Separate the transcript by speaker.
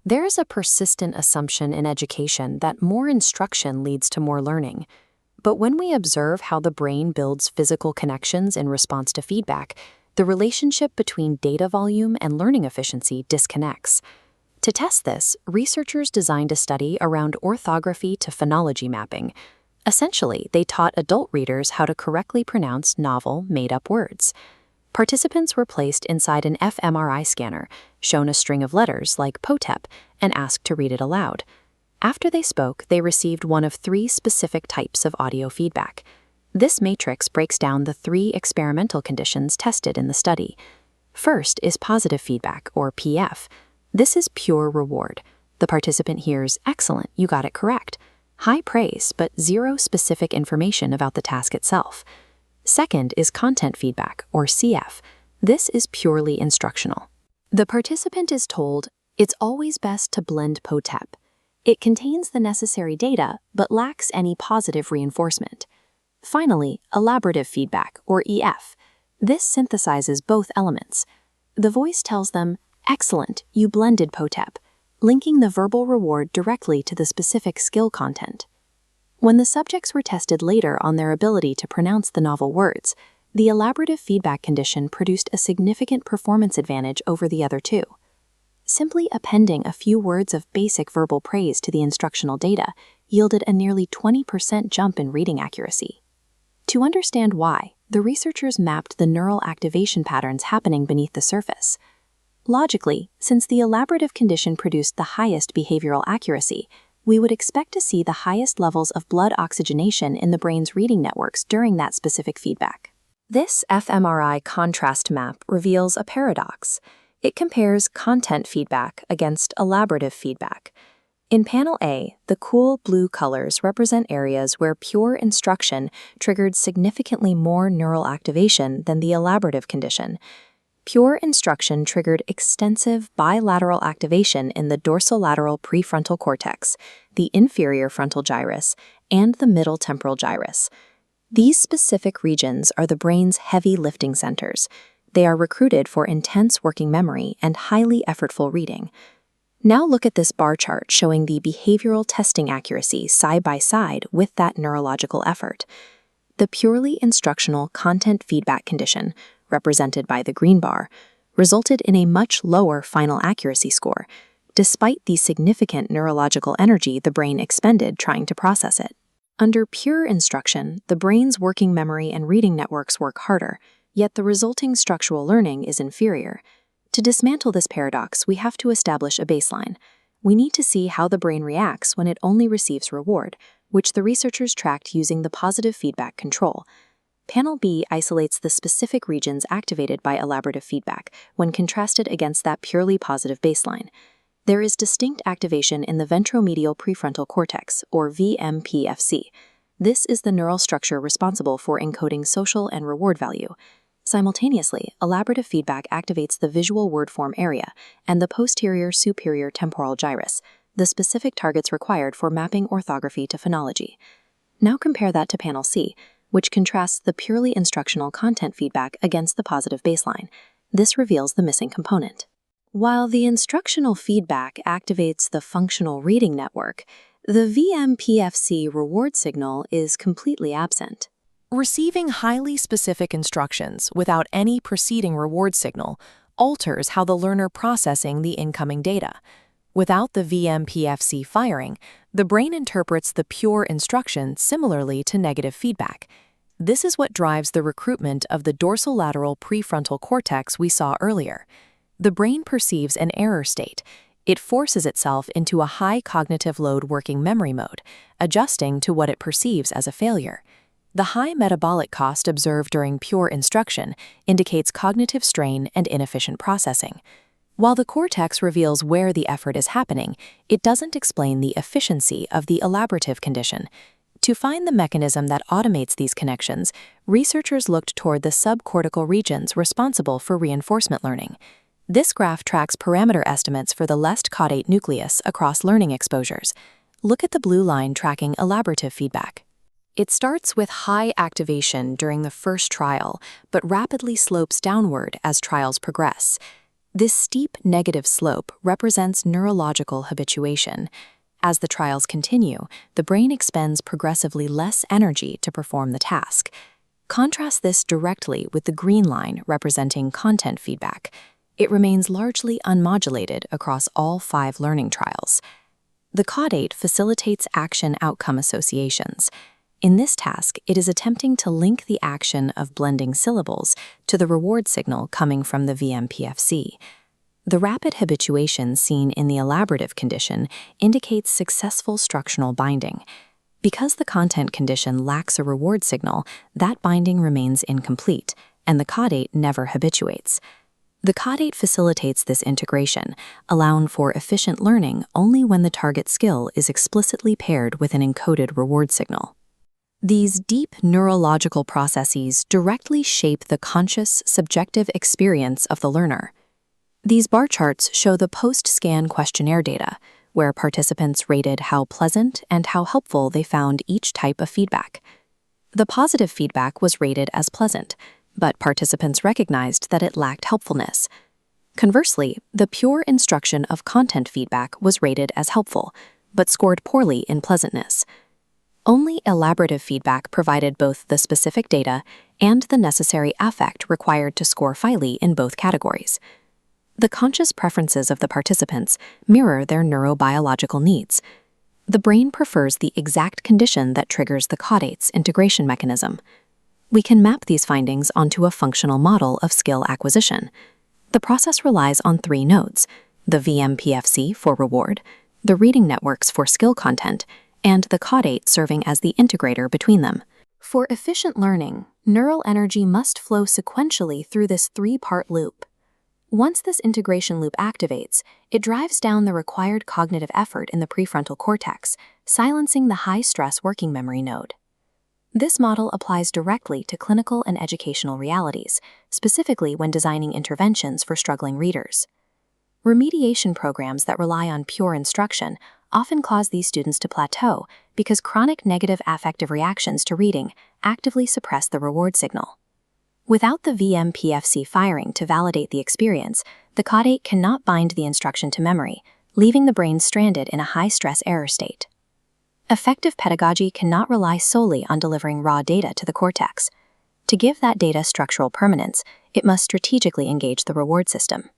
Speaker 1: There is a persistent assumption in education that more instruction leads to more learning. But when we observe how the brain builds physical connections in response to feedback, the relationship between data volume and learning efficiency disconnects. To test this, researchers designed a study around orthography to phonology mapping. Essentially, they taught adult readers how to correctly pronounce novel, made-up words. Participants were placed inside an fMRI scanner, shown a string of letters like POTEP, and asked to read it aloud. After they spoke, they received one of 3 specific types of audio feedback. This matrix breaks down the 3 experimental conditions tested in the study. First is positive feedback, or PF. This is pure reward. The participant hears, "Excellent, you got it correct." High praise, but 0 specific information about the task itself. Second is content feedback, or CF. This is purely instructional. The participant is told, "It's always best to blend POTEP. It contains the necessary data, but lacks any positive reinforcement." Finally, elaborative feedback, or EF. This synthesizes both elements. The voice tells them, "Excellent, you blended POTEP," linking the verbal reward directly to the specific skill content. When the subjects were tested later on their ability to pronounce the novel words, the elaborative feedback condition produced a significant performance advantage over the other 2. Simply appending a few words of basic verbal praise to the instructional data yielded a nearly 20% jump in reading accuracy. To understand why, the researchers mapped the neural activation patterns happening beneath the surface. Logically, since the elaborative condition produced the highest behavioral accuracy, we would expect to see the highest levels of blood oxygenation in the brain's reading networks during that specific feedback. This fMRI contrast map reveals a paradox. It compares content feedback against elaborative feedback. In Panel A, the cool blue colors represent areas where pure instruction triggered significantly more neural activation than the elaborative condition. Pure instruction triggered extensive bilateral activation in the dorsolateral prefrontal cortex, the inferior frontal gyrus, and the middle temporal gyrus. These specific regions are the brain's heavy lifting centers. They are recruited for intense working memory and highly effortful reading. Now look at this bar chart showing the behavioral testing accuracy side by side with that neurological effort. The purely instructional content feedback condition, represented by the green bar, resulted in a much lower final accuracy score, despite the significant neurological energy the brain expended trying to process it. Under pure instruction, the brain's working memory and reading networks work harder, yet the resulting structural learning is inferior. To dismantle this paradox, we have to establish a baseline. We need to see how the brain reacts when it only receives reward, which the researchers tracked using the positive feedback control. Panel B isolates the specific regions activated by elaborative feedback when contrasted against that purely positive baseline. There is distinct activation in the ventromedial prefrontal cortex, or VMPFC. This is the neural structure responsible for encoding social and reward value. Simultaneously, elaborative feedback activates the visual word form area and the posterior superior temporal gyrus, the specific targets required for mapping orthography to phonology. Now compare that to Panel C, which contrasts the purely instructional content feedback against the positive baseline. This reveals the missing component. While the instructional feedback activates the functional reading network, the VMPFC reward signal is completely absent.
Speaker 2: Receiving highly specific instructions without any preceding reward signal alters how the learner processing the incoming data. Without the VMPFC firing, the brain interprets the pure instruction similarly to negative feedback. This is what drives the recruitment of the dorsolateral prefrontal cortex we saw earlier. The brain perceives an error state. It forces itself into a high cognitive load working memory mode, adjusting to what it perceives as a failure. The high metabolic cost observed during pure instruction indicates cognitive strain and inefficient processing. While the cortex reveals where the effort is happening, it doesn't explain the efficiency of the elaborative condition. To find the mechanism that automates these connections, researchers looked toward the subcortical regions responsible for reinforcement learning. This graph tracks parameter estimates for the left caudate nucleus across learning exposures. Look at the blue line tracking elaborative feedback. It starts with high activation during the first trial, but rapidly slopes downward as trials progress. This steep negative slope represents neurological habituation. As the trials continue, the brain expends progressively less energy to perform the task. Contrast this directly with the green line representing content feedback. It remains largely unmodulated across all 5 learning trials. The caudate facilitates action-outcome associations. In this task, it is attempting to link the action of blending syllables to the reward signal coming from the VMPFC. The rapid habituation seen in the elaborative condition indicates successful structural binding. Because the content condition lacks a reward signal, that binding remains incomplete, and the caudate never habituates. The caudate facilitates this integration, allowing for efficient learning only when the target skill is explicitly paired with an encoded reward signal. These deep neurological processes directly shape the conscious, subjective experience of the learner. These bar charts show the post-scan questionnaire data, where participants rated how pleasant and how helpful they found each type of feedback. The positive feedback was rated as pleasant, but participants recognized that it lacked helpfulness. Conversely, the pure instruction of content feedback was rated as helpful, but scored poorly in pleasantness. Only elaborative feedback provided both the specific data and the necessary affect required to score highly in both categories. The conscious preferences of the participants mirror their neurobiological needs. The brain prefers the exact condition that triggers the caudate's integration mechanism. We can map these findings onto a functional model of skill acquisition. The process relies on 3 nodes: the VMPFC for reward, the reading networks for skill content, and the caudate serving as the integrator between them. For efficient learning, neural energy must flow sequentially through this 3-part loop. Once this integration loop activates, it drives down the required cognitive effort in the prefrontal cortex, silencing the high-stress working memory node. This model applies directly to clinical and educational realities, specifically when designing interventions for struggling readers. Remediation programs that rely on pure instruction often cause these students to plateau because chronic negative affective reactions to reading actively suppress the reward signal. Without the VMPFC firing to validate the experience, the caudate cannot bind the instruction to memory, leaving the brain stranded in a high-stress error state. Effective pedagogy cannot rely solely on delivering raw data to the cortex. To give that data structural permanence, it must strategically engage the reward system.